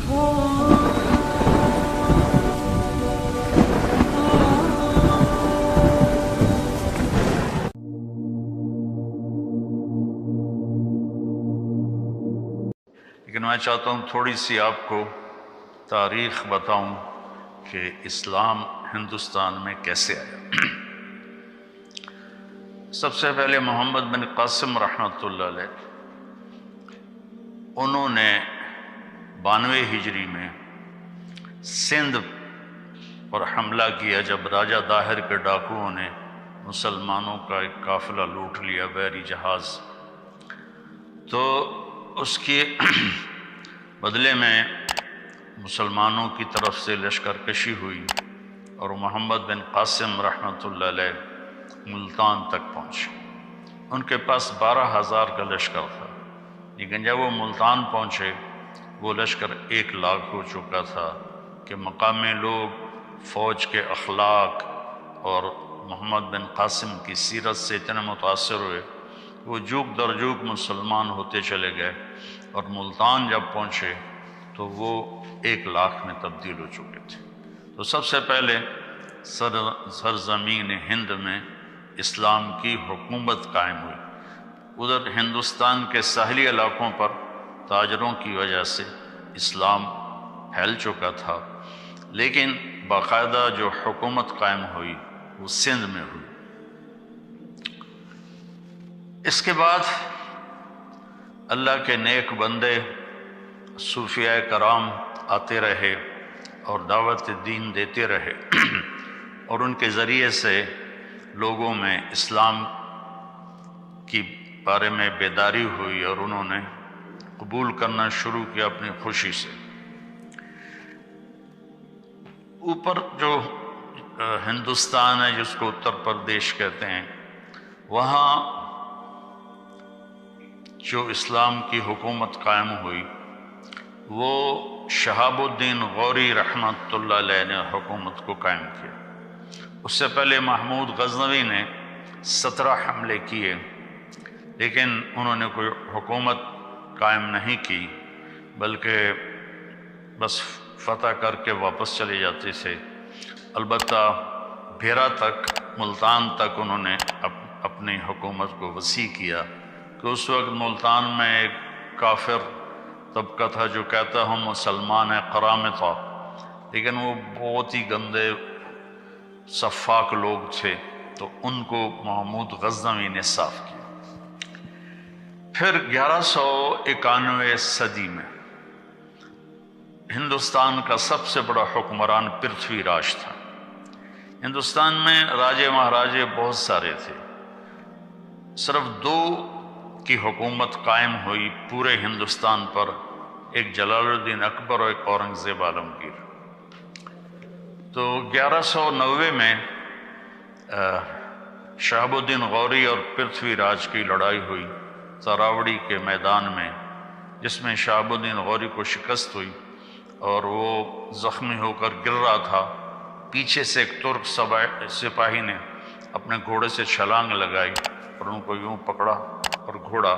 لیکن میں چاہتا ہوں تھوڑی سی آپ کو تاریخ بتاؤں کہ اسلام ہندوستان میں کیسے آیا۔ سب سے پہلے محمد بن قاسم رحمۃ اللہ علیہ، انہوں نے 92 ہجری میں سندھ پر حملہ کیا جب راجہ داہر کے ڈاکوؤں نے مسلمانوں کا ایک قافلہ لوٹ لیا، بحری جہاز۔ تو اس کے بدلے میں مسلمانوں کی طرف سے لشکر کشی ہوئی اور محمد بن قاسم رحمۃ اللہ علیہ ملتان تک پہنچے۔ ان کے پاس 12,000 کا لشکر تھا، لیکن جب وہ ملتان پہنچے وہ لشکر 1 لاکھ ہو چکا تھا کہ مقامی لوگ فوج کے اخلاق اور محمد بن قاسم کی سیرت سے اتنے متاثر ہوئے، وہ جوک در جوک مسلمان ہوتے چلے گئے، اور ملتان جب پہنچے تو وہ 1 لاکھ میں تبدیل ہو چکے تھے۔ تو سب سے پہلے سرزمین ہند میں اسلام کی حکومت قائم ہوئی۔ ادھر ہندوستان کے ساحلی علاقوں پر تاجروں کی وجہ سے اسلام پھیل چکا تھا، لیکن باقاعدہ جو حکومت قائم ہوئی وہ سندھ میں ہوئی۔ اس کے بعد اللہ کے نیک بندے صوفیاء کرام آتے رہے اور دعوت دین دیتے رہے، اور ان کے ذریعے سے لوگوں میں اسلام کی بارے میں بیداری ہوئی اور انہوں نے قبول کرنا شروع کیا اپنی خوشی سے۔ اوپر جو ہندوستان ہے جس کو اتر پردیش کہتے ہیں، وہاں جو اسلام کی حکومت قائم ہوئی وہ شہاب الدین غوری رحمۃ اللہ علیہ نے حکومت کو قائم کیا۔ اس سے پہلے محمود غزنوی نے 17 حملے کیے، لیکن انہوں نے کوئی حکومت قائم نہیں کی، بلکہ بس فتح کر کے واپس چلے جاتے تھے۔ البتہ بھیرا تک، ملتان تک انہوں نے اپنی حکومت کو وسیع کیا، کہ اس وقت ملتان میں ایک کافر طبقہ تھا جو کہتا ہم مسلمان ہیں، قرامطہ، لیکن وہ بہت ہی گندے سفاک لوگ تھے، تو ان کو محمود غزنوی نے صاف کیا۔ پھر 1191 صدی میں ہندوستان کا سب سے بڑا حکمران پرتھوی راج تھا۔ ہندوستان میں راجے مہاراجے بہت سارے تھے، صرف 2 کی حکومت قائم ہوئی پورے ہندوستان پر، ایک جلال الدین اکبر اور ایک اورنگزیب عالمگیر۔ تو 1190 میں شہاب الدین غوری اور پرتھوی راج کی لڑائی ہوئی تراوڑی کے میدان میں، جس میں شہاب الدین غوری کو شکست ہوئی اور وہ زخمی ہو کر گر رہا تھا۔ پیچھے سے ایک ترک سپاہی نے اپنے گھوڑے سے چھلانگ لگائی اور ان کو یوں پکڑا اور گھوڑا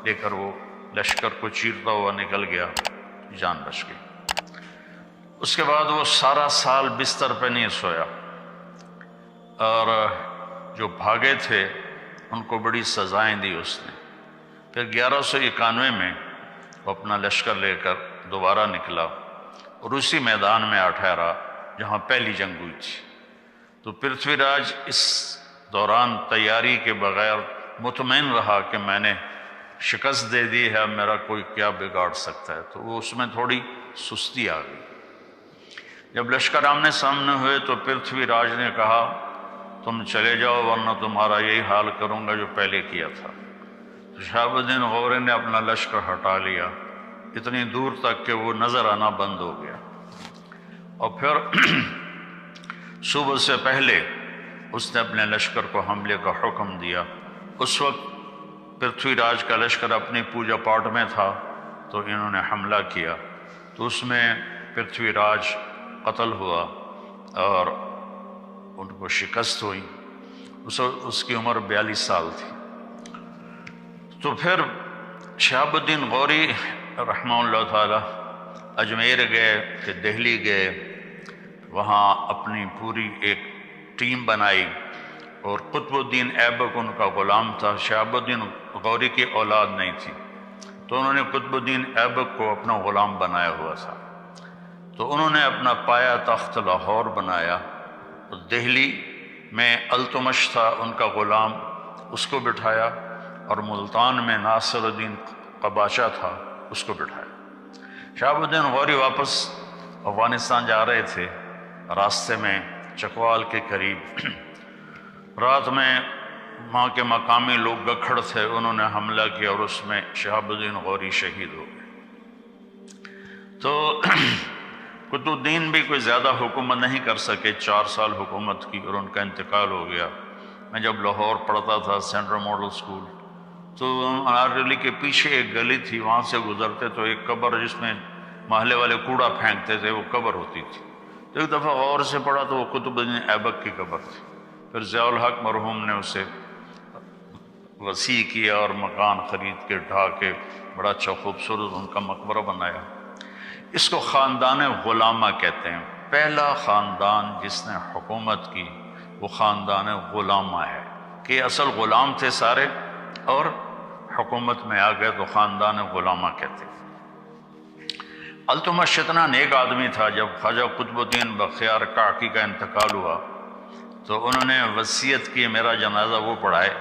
لے کر وہ لشکر کو چیرتا ہوا نکل گیا، جان بچ گئی۔ اس کے بعد وہ سارا سال بستر پہ نہیں سویا، اور جو بھاگے تھے ان کو بڑی سزائیں دی اس نے۔ پھر 1191 میں وہ اپنا لشکر لے کر دوبارہ نکلا، اور اسی میدان میں آ ٹھہرا جہاں پہلی جنگ ہوئی تھی۔ تو پرتھوی راج اس دوران تیاری کے بغیر مطمئن رہا کہ میں نے شکست دے دی ہے، میرا کوئی کیا بگاڑ سکتا ہے، تو وہ اس میں تھوڑی سستی آ گئی۔ جب لشکر آمنے سامنے ہوئے تو پرتھوی راج نے کہا تم چلے جاؤ ورنہ تمہارا یہی حال کروں گا جو پہلے کیا تھا۔ تو شہاب الدین غوری نے اپنا لشکر ہٹا لیا اتنی دور تک کہ وہ نظر آنا بند ہو گیا، اور پھر صبح سے پہلے اس نے اپنے لشکر کو حملے کا حکم دیا۔ اس وقت پرتھوی راج کا لشکر اپنی پوجا پاٹ میں تھا، تو انہوں نے حملہ کیا، تو اس میں پرتھوی راج قتل ہوا اور ان کو شکست ہوئی۔ اس کی عمر 42 سال تھی۔ تو پھر شہاب الدین غوری رحمہ اللہ تعالی اجمیر گئے، پھر دہلی گئے، وہاں اپنی پوری ایک ٹیم بنائی، اور قطب الدین ایبک ان کا غلام تھا، شہاب الدین غوری کی اولاد نہیں تھی، تو انہوں نے قطب الدین ایبک کو اپنا غلام بنایا ہوا تھا۔ تو انہوں نے اپنا پایا تخت لاہور بنایا، اور دہلی میں التمش تھا ان کا غلام، اس کو بٹھایا، اور ملتان میں ناصر الدین قباشہ تھا، اس کو بٹھایا۔ شہاب الدین غوری واپس افغانستان جا رہے تھے، راستے میں چکوال کے قریب رات میں وہاں کے مقامی لوگ گکھڑ تھے، انہوں نے حملہ کیا اور اس میں شہاب الدین غوری شہید ہو گئے۔ تو قطب الدین بھی کوئی زیادہ حکومت نہیں کر سکے، 4 سال حکومت کی اور ان کا انتقال ہو گیا۔ میں جب لاہور پڑھتا تھا سینٹرل ماڈل اسکول، تو انار ریلی کے پیچھے ایک گلی تھی، وہاں سے گزرتے تو ایک قبر جس میں محلے والے کوڑا پھینکتے تھے، وہ قبر ہوتی تھی۔ تو ایک دفعہ غور سے پڑھا تو وہ قطب الدین ایبک کی قبر تھی۔ پھر ضیاء الحق مرحوم نے اسے وسیع کیا اور مکان خرید کے ڈھا کے بڑا اچھا خوبصورت ان کا مقبرہ بنایا۔ اس کو خاندان غلامہ کہتے ہیں۔ پہلا خاندان جس نے حکومت کی وہ خاندان غلامہ ہے، کہ اصل غلام تھے سارے اور حکومت میں آ گئے تو خاندان غلامہ کہتے ہیں۔ التمش اتنا نیک آدمی تھا، جب خواجہ قطب الدین بختیار کاکی کا انتقال ہوا تو انہوں نے وصیت کی میرا جنازہ وہ پڑھائے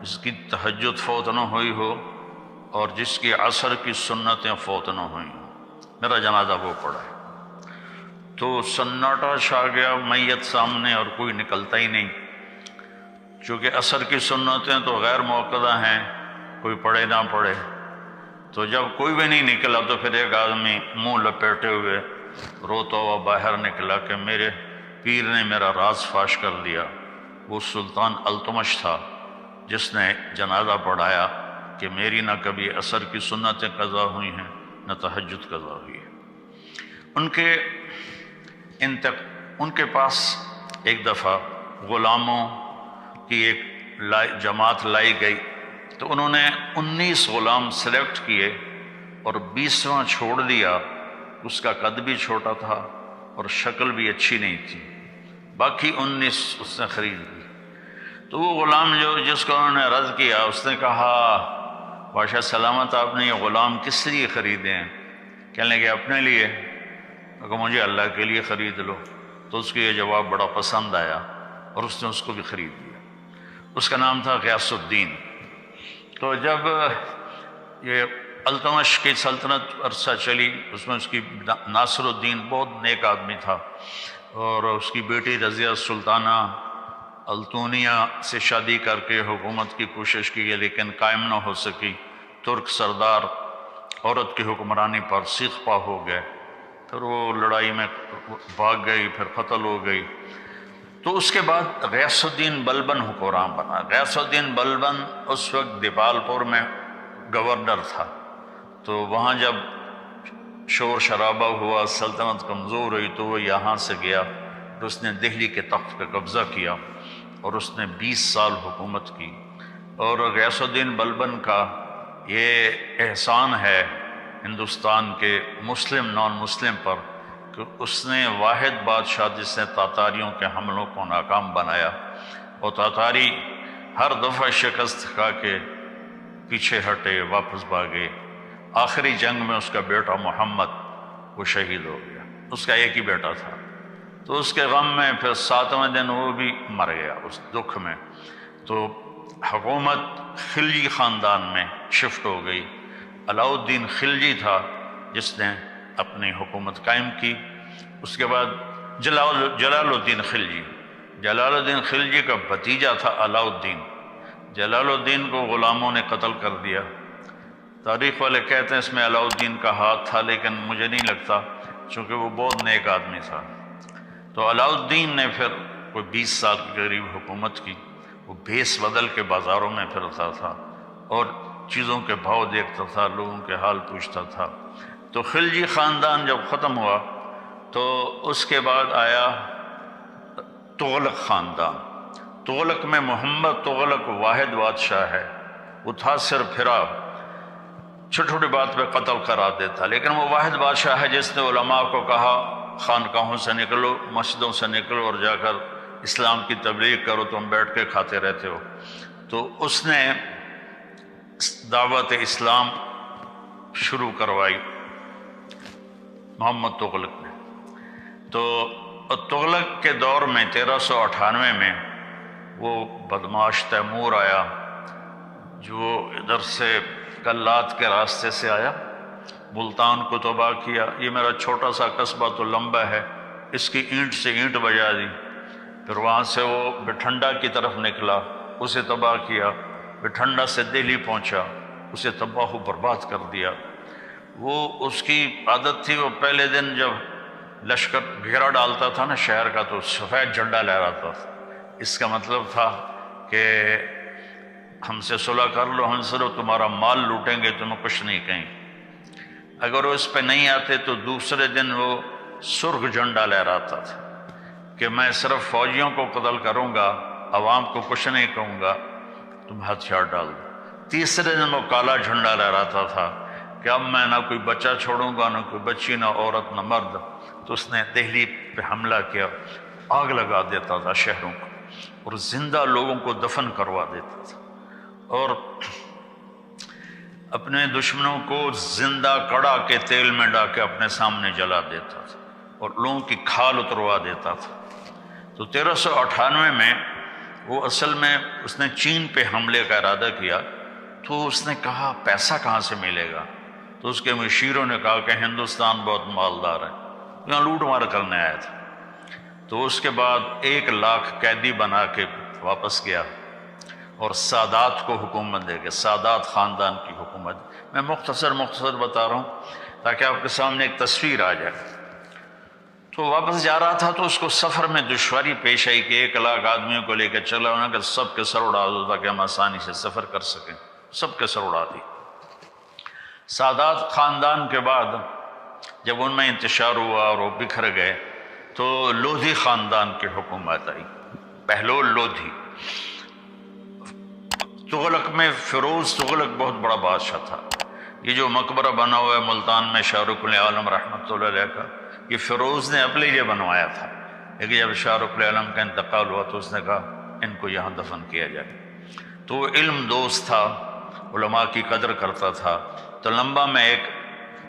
جس کی تہجد فوت نہ ہوئی ہو اور جس کی عصر کی سنتیں فوت نہ ہوئی ہوں، میرا جنازہ وہ پڑھائے۔ تو سناٹا چھا گیا، میت سامنے اور کوئی نکلتا ہی نہیں، چونکہ عصر کی سنتیں تو غیر موقدہ ہیں، کوئی پڑھے نہ پڑھے۔ تو جب کوئی بھی نہیں نکلا تو پھر ایک آدمی منہ لپیٹے ہوئے روتا ہوا باہر نکلا کہ میرے پیر نے میرا راز فاش کر دیا۔ وہ سلطان التمش تھا جس نے جنازہ پڑھایا کہ میری نہ کبھی عصر کی سنتیں قضا ہوئی ہیں نہ تہجد قضا ہوئی ہے۔ ان کے پاس ایک دفعہ غلاموں کی ایک جماعت لائی گئی، تو انہوں نے 19 غلام سلیکٹ کیے اور 20واں چھوڑ دیا۔ اس کا قد بھی چھوٹا تھا اور شکل بھی اچھی نہیں تھی، باقی 19 اس نے خرید لی۔ تو وہ غلام جس کو انہوں نے رد کیا، اس نے کہا بادشاہ سلامت آپ نے یہ غلام کس لیے خریدے ہیں؟ کہنے لگے اپنے لیے۔ کہ مجھے اللہ کے لیے خرید لو۔ تو اس کو یہ جواب بڑا پسند آیا اور اس نے اس کو بھی خرید لیا۔ اس کا نام تھا غیاث الدین۔ تو جب یہ التمش کی سلطنت عرصہ چلی، اس میں اس کی ناصر الدین بہت نیک آدمی تھا، اور اس کی بیٹی رضیہ سلطانہ التونیہ سے شادی کر کے حکومت کی کوشش کی لیکن قائم نہ ہو سکی۔ ترک سردار عورت کی حکمرانی پر سیخ پا ہو گئے، پھر وہ لڑائی میں بھاگ گئی، پھر قتل ہو گئی۔ تو اس کے بعد غیاث الدین بلبن حکمران بنا۔ غیاث الدین بلبن اس وقت دیپال پور میں گورنر تھا، تو وہاں جب شور شرابہ ہوا، سلطنت کمزور ہوئی، تو وہ یہاں سے گیا اور اس نے دہلی کے تخت پہ قبضہ کیا اور اس نے 20 سال حکومت کی۔ اور غیاث الدین بلبن کا یہ احسان ہے ہندوستان کے مسلم نان مسلم پر کہ اس نے واحد بادشاہ جس نے تاتاریوں کے حملوں کو ناکام بنایا، اور تاتاری ہر دفعہ شکست کھا کے پیچھے ہٹے، واپس بھاگے۔ آخری جنگ میں اس کا بیٹا محمد وہ شہید ہو گیا، اس کا ایک ہی بیٹا تھا۔ تو اس کے غم میں پھر 7ویں دن وہ بھی مر گیا اس دکھ میں۔ تو حکومت خلجی خاندان میں شفٹ ہو گئی۔ علاؤ الدین خلجی تھا جس نے اپنی حکومت قائم کی۔ اس کے بعد جلال الدین خلجی، جلال الدین خلجی کا بھتیجا تھا علاؤ الدین۔ جلال الدین کو غلاموں نے قتل کر دیا۔ تاریخ والے کہتے ہیں اس میں علاؤ الدین کا ہاتھ تھا، لیکن مجھے نہیں لگتا چونکہ وہ بہت نیک آدمی تھا۔ تو علاؤ الدین نے پھر کوئی 20 سال کے قریب حکومت کی۔ وہ بھیس بدل کے بازاروں میں پھرتا تھا اور چیزوں کے بھاؤ دیکھتا تھا، لوگوں کے حال پوچھتا تھا۔ تو خلجی خاندان جب ختم ہوا تو اس کے بعد آیا تغلق خاندان۔ تغلق میں محمد تغلق واحد بادشاہ ہے، وہ تھا صرف پھرا۔ چھوٹی چھوٹی بات پہ قتل قرار دیتا، لیکن وہ واحد بادشاہ ہے جس نے علماء کو کہا خانقاہوں سے نکلو، مسجدوں سے نکلو اور جا کر اسلام کی تبلیغ کرو، تم بیٹھ کے کھاتے رہتے ہو۔ تو اس نے دعوت اسلام شروع کروائی محمد تغلق نے۔ تو تغلق کے دور میں 1398 میں وہ بدماش تیمور آیا جو ادھر سے کلات کے راستے سے آیا، ملتان کو تباہ کیا۔ یہ میرا چھوٹا سا قصبہ تو لمبا ہے، اس کی اینٹ سے اینٹ بجا دی۔ پھر وہاں سے وہ بٹھنڈا کی طرف نکلا، اسے تباہ کیا۔ بٹھنڈا سے دہلی پہنچا، اسے تباہ و برباد کر دیا۔ وہ اس کی عادت تھی، وہ پہلے دن جب لشکر گھیرا ڈالتا تھا نا شہر کا تو سفید جھنڈا لہراتا تھا۔ اس کا مطلب تھا کہ ہم سے صلح کر لو، ہم صرف تمہارا مال لوٹیں گے، تمہیں کچھ نہیں کہیں۔ اگر وہ اس پہ نہیں آتے تو دوسرے دن وہ سرخ جھنڈا لہراتا تھا کہ میں صرف فوجیوں کو قتل کروں گا، عوام کو کچھ نہیں کہوں گا، تم ہتھیار ڈال دو۔ تیسرے دن وہ کالا جھنڈا لہراتا تھا کہ اب میں نہ کوئی بچہ چھوڑوں گا، نہ کوئی بچی، نہ عورت، نہ مرد۔ تو اس نے دہلی پہ حملہ کیا، آگ لگا دیتا تھا شہروں کو، اور زندہ لوگوں کو دفن کروا دیتا تھا، اور اپنے دشمنوں کو زندہ کڑا کے تیل میں ڈال کے اپنے سامنے جلا دیتا تھا، اور لوگوں کی کھال اتروا دیتا تھا۔ تو 1398 میں وہ اصل میں اس نے چین پہ حملے کا ارادہ کیا۔ تو اس نے کہا پیسہ کہاں سے ملے گا؟ تو اس کے مشیروں نے کہا کہ ہندوستان بہت مالدار ہے، یہاں لوٹ مار کرنے آیا تھا۔ تو اس کے بعد 1,00,000 قیدی بنا کے واپس گیا اور سادات کو حکومت دے گا، سادات خاندان کی حکومت۔ میں مختصر بتا رہا ہوں تاکہ آپ کے سامنے ایک تصویر آ جائے۔ تو واپس جا رہا تھا تو اس کو سفر میں دشواری پیش آئی کہ 1,00,000 آدمیوں کو لے کے چلا ہونا کہ سب کے سر اڑا دو تاکہ ہم آسانی سے سفر کر سکیں۔ سب کے سر اڑا دی۔ سادات خاندان کے بعد جب ان میں انتشار ہوا اور وہ بکھر گئے تو لودھی خاندان کی حکومت آئی، بہلول لودھی۔ تغلق میں فیروز تغلق بہت بڑا بادشاہ تھا۔ یہ جو مقبرہ بنا ہوا ہے ملتان میں شاہ رخ العالم رحمۃ اللہ علیہ کا، یہ فیروز نے اپنے لیے بنوایا تھا، لیکن جب شاہ رخ العالم کا انتقال ہوا تو اس نے کہا ان کو یہاں دفن کیا جائے۔ تو وہ علم دوست تھا، علماء کی قدر کرتا تھا۔ تو لمبا میں ایک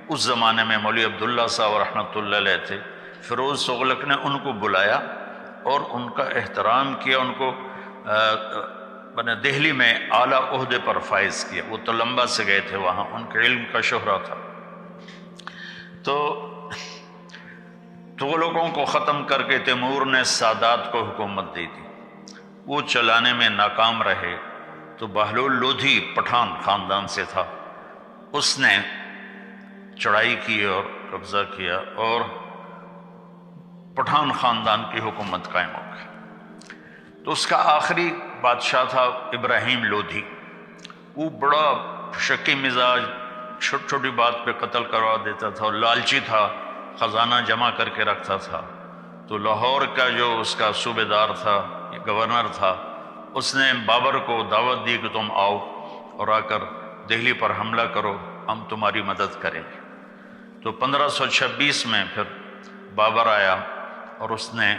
اس زمانے میں مولوی عبداللہ صاحب رحمۃ اللہ علیہ تھے، فیروز تغلق نے ان کو بلایا اور ان کا احترام کیا، ان کو دہلی میں اعلیٰ عہدے پر فائز کیا۔ وہ تو لمبا سے گئے تھے وہاں، ان کے علم کا شہرہ تھا۔ تو تغلقوں کو ختم کر کے تیمور نے سادات کو حکومت دی تھی، وہ چلانے میں ناکام رہے۔ تو بہلول لودھی پٹھان خاندان سے تھا، اس نے چڑھائی کی اور قبضہ کیا اور پٹھان خاندان کی حکومت قائم ہو گئی۔ تو اس کا آخری بادشاہ تھا ابراہیم لودھی۔ وہ بڑا شکی مزاج، چھوٹی چھوٹی بات پہ قتل کروا دیتا تھا اور لالچی تھا، خزانہ جمع کر کے رکھتا تھا۔ تو لاہور کا جو اس کا صوبے دار تھا، گورنر تھا، اس نے بابر کو دعوت دی کہ تم آؤ اور آ کر دہلی پر حملہ کرو، ہم تمہاری مدد کریں گے۔ تو 1526 میں پھر بابر آیا اور اس نے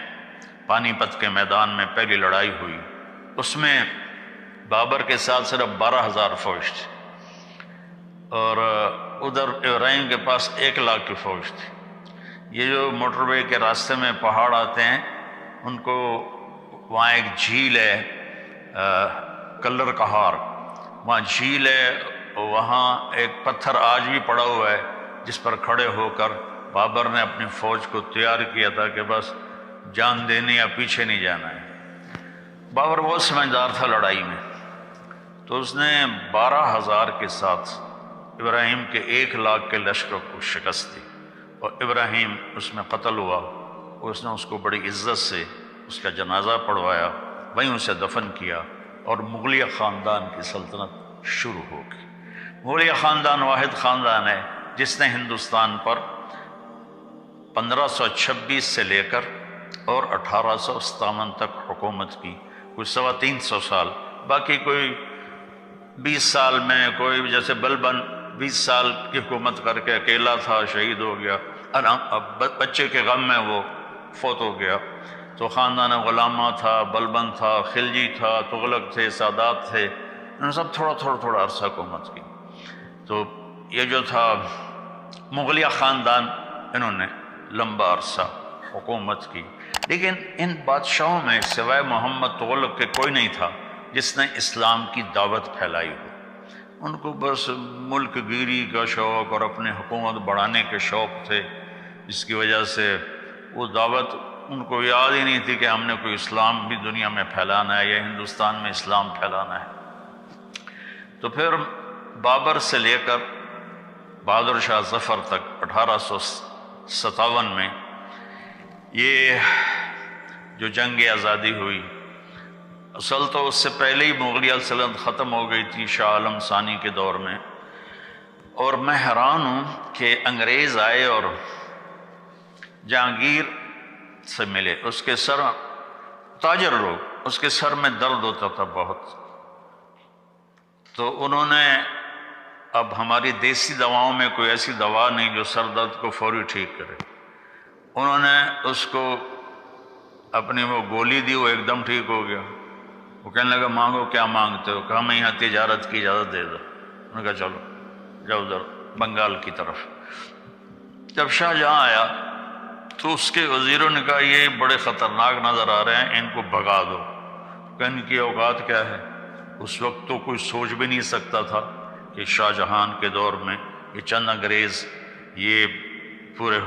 پانی پت کے میدان میں پہلی لڑائی ہوئی۔ اس میں بابر کے ساتھ صرف 12,000 فوج تھی اور ادھر ابراہیم کے پاس 1,00,000 کی فوج تھی۔ یہ جو موٹر وے کے راستے میں پہاڑ آتے ہیں ان کو، وہاں ایک جھیل ہے کلر کہار، وہاں جھیل ہے، وہاں ایک پتھر آج بھی پڑا ہوا ہے جس پر کھڑے ہو کر بابر نے اپنی فوج کو تیار کیا تھا کہ بس جان دینی یا پیچھے نہیں جانا ہے۔ بابر بہت سمجھدار تھا لڑائی میں، تو اس نے 12,000 کے ساتھ ابراہیم کے 1,00,000 کے لشکر کو شکست دی اور ابراہیم اس میں قتل ہوا۔ اور اس نے اس کو بڑی عزت سے اس کا جنازہ پڑھوایا، وہیں اسے دفن کیا اور مغلیہ خاندان کی سلطنت شروع ہو گئی۔ مغلیہ خاندان واحد خاندان ہے جس نے ہندوستان پر 1526 سے لے کر اور 1857 تک حکومت کی، کوئی 325 سال۔ باقی کوئی 20 سال میں، کوئی جیسے بلبن 20 سال کی حکومت کر کے اکیلا تھا، شہید ہو گیا، اب بچے کے غم میں وہ فوت ہو گیا۔ تو خاندان غلامہ تھا، بلبن تھا، خلجی تھا، تغلق تھے، سادات تھے، انہوں نے سب تھوڑا عرصہ حکومت کی۔ تو یہ جو تھا مغلیہ خاندان، انہوں نے لمبا عرصہ حکومت کی، لیکن ان بادشاہوں میں سوائے محمد تغلق کے کوئی نہیں تھا جس نے اسلام کی دعوت پھیلائی ہو۔ ان کو بس ملک گیری کا شوق اور اپنے حکومت بڑھانے کے شوق تھے، جس کی وجہ سے وہ دعوت ان کو یاد ہی نہیں تھی کہ ہم نے کوئی اسلام بھی دنیا میں پھیلانا ہے یا ہندوستان میں اسلام پھیلانا ہے۔ تو پھر بابر سے لے کر بہادر شاہ ظفر تک 1857 میں یہ جو جنگ آزادی ہوئی، اصل تو اس سے پہلے ہی مغلیہ سلطنت ختم ہو گئی تھی شاہ عالم ثانی کے دور میں، اور میں حیران ہوں کہ انگریز آئے اور جہانگیر سے ملے، اس کے سر تاجر لوگ، اس کے سر میں درد ہوتا تھا بہت، تو انہوں نے، اب ہماری دیسی دواؤں میں کوئی ایسی دوا نہیں جو سر درد کو فوری ٹھیک کرے، انہوں نے اس کو اپنی وہ گولی دی، وہ ایک دم ٹھیک ہو گیا۔ وہ کہنے لگا مانگو کیا مانگتے ہو؟ کہا ہمیں یہاں تجارت کی اجازت دے دو۔ انہوں نے کہا چلو جاؤ ادھر بنگال کی طرف۔ جب شاہ جہاں آیا تو اس کے وزیروں نے کہا یہ بڑے خطرناک نظر آ رہے ہیں، ان کو بھگا دو۔ کہ ان کی اوقات کیا ہے؟ اس وقت تو کوئی سوچ بھی نہیں سکتا تھا کہ شاہ جہان کے دور میں یہ چند انگریز یہ پورے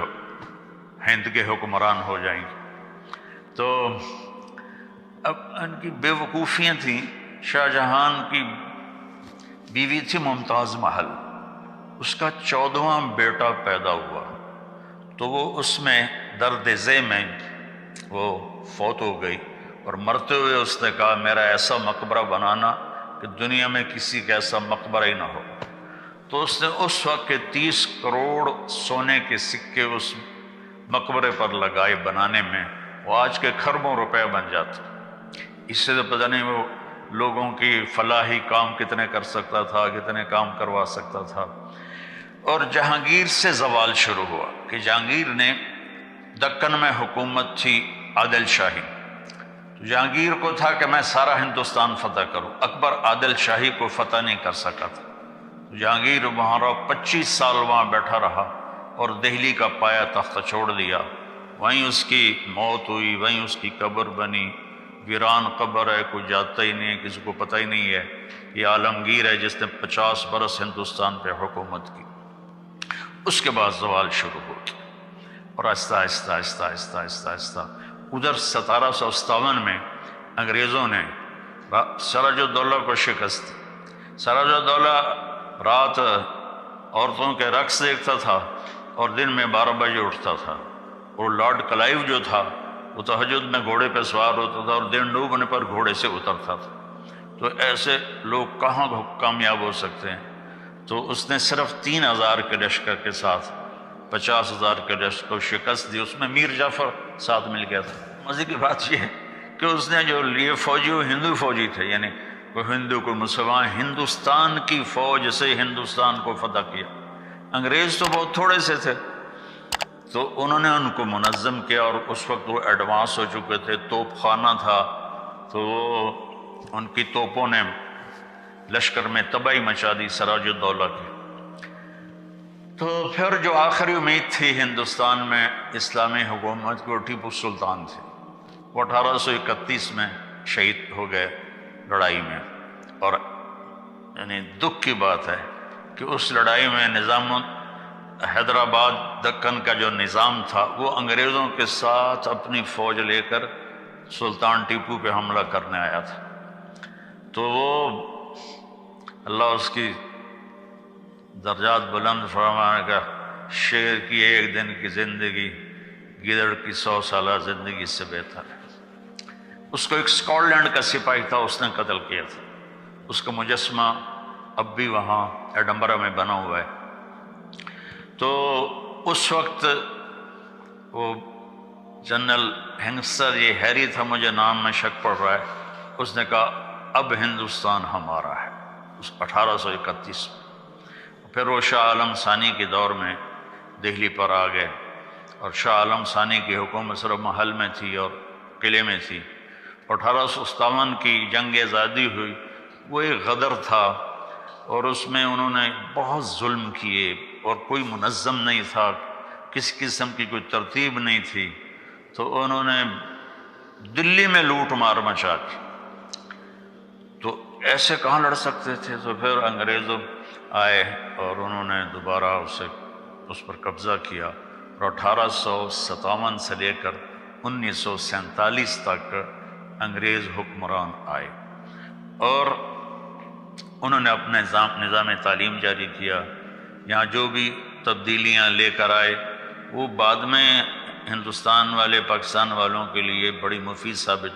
ہند کے حکمران ہو جائیں گے۔ تو اب ان کی بے وقوفیاں تھیں۔ شاہ جہان کی بیوی تھی ممتاز محل، اس کا 14واں بیٹا پیدا ہوا، تو وہ اس میں درد ذہ میں وہ فوت ہو گئی، اور مرتے ہوئے اس نے کہا میرا ایسا مقبرہ بنانا کہ دنیا میں کسی کا ایسا مقبرہ ہی نہ ہو۔ تو اس نے اس وقت کے 30 کروڑ سونے کے سکے اس مقبرے پر لگائے بنانے میں، وہ آج کے کھربوں روپے بن جاتے۔ اس سے تو پتہ نہیں وہ لوگوں کی فلاحی کام کتنے کر سکتا تھا، کتنے کام کروا سکتا تھا۔ اور جہانگیر سے زوال شروع ہوا کہ جہانگیر نے دکن میں حکومت تھی عادل شاہی، تو جہانگیر کو تھا کہ میں سارا ہندوستان فتح کروں، اکبر عادل شاہی کو فتح نہیں کر سکا تھا۔ جہانگیر وہاں 25 سال وہاں بیٹھا رہا اور دہلی کا پایا تختہ چھوڑ دیا، وہیں اس کی موت ہوئی، وہیں اس کی قبر بنی، ویران قبر ہے، کوئی جاتا ہی نہیں ہے، کسی کو پتہ ہی نہیں ہے یہ عالمگیر ہے جس نے 50 برس ہندوستان پہ حکومت کی۔ اس کے بعد زوال شروع ہو گیا، اور آہستہ آہستہ آہستہ آہستہ آہستہ آہستہ ادھر 1757 میں انگریزوں نے سراج الدولہ کو شکست دی۔ سراج الدولہ رات عورتوں کے رقص دیکھتا تھا اور دن میں 12 بجے اٹھتا تھا، اور لارڈ کلائیو جو تھا وہ تہجد میں گھوڑے پہ سوار ہوتا تھا اور دن ڈوبنے پر گھوڑے سے اترتا تھا۔ تو ایسے لوگ کہاں کامیاب ہو سکتے ہیں؟ تو اس نے صرف 3000 کے لشکر کے ساتھ 50,000 کے لشکر کو شکست دی، اس میں میر جعفر ساتھ مل گیا تھا۔ مزے کی بات یہ ہے کہ اس نے جو لیے فوجی وہ ہندو فوجی تھے، یعنی کوئی ہندو کوئی مسلمان، ہندوستان کی فوج سے ہندوستان کو فتح کیا۔ انگریز تو بہت تھوڑے سے تھے، تو انہوں نے ان کو منظم کیا، اور اس وقت وہ ایڈوانس ہو چکے تھے، توپ خانہ تھا، تو وہ ان کی توپوں نے لشکر میں تباہی مچا دی سراج الدولہ کی۔ تو پھر جو آخری امید تھی ہندوستان میں اسلامی حکومت کو، ٹیپو سلطان تھے، وہ 1831 میں شہید ہو گئے لڑائی میں۔ اور یعنی دکھ کی بات ہے کہ اس لڑائی میں نظام حیدرآباد دکن کا جو نظام تھا وہ انگریزوں کے ساتھ اپنی فوج لے کر سلطان ٹیپو پہ حملہ کرنے آیا تھا۔ تو وہ اللہ اس کی درجات بلند فرمانے کا، شیر کی ایک دن کی زندگی گیدڑ کی 100 سالہ زندگی سے بہتر ہے۔ اس کو ایک اسکاٹ لینڈ کا سپاہی تھا، اس نے قتل کیا تھا، اس کا مجسمہ اب بھی وہاں ایڈنبرا میں بنا ہوا ہے۔ تو اس وقت وہ جنرل ہنگسر، یہ ہیری تھا، مجھے نام میں شک پڑ رہا ہے، اس نے کہا اب ہندوستان ہمارا ہے، اس 1831 میں۔ پھر وہ شاہ عالم ثانی کے دور میں دہلی پر آ گئے، اور شاہ عالم ثانی کی حکومت صرف محل میں تھی اور قلعے میں تھی۔ 1857 کی جنگ آزادی ہوئی، وہ ایک غدر تھا، اور اس میں انہوں نے بہت ظلم کیے، اور کوئی منظم نہیں تھا، کسی قسم کی کوئی ترتیب نہیں تھی، تو انہوں نے دلی میں لوٹ مار مچا دی۔ تو ایسے کہاں لڑ سکتے تھے؟ تو پھر انگریز آئے اور انہوں نے دوبارہ اس پر قبضہ کیا، اور 1857 سے لے کر 1947 تک انگریز حکمران آئے، اور انہوں نے اپنے نظام تعلیم جاری کیا۔ یہاں جو بھی تبدیلیاں لے کر آئے وہ بعد میں ہندوستان والے، پاکستان والوں کے لیے بڑی مفید ثابت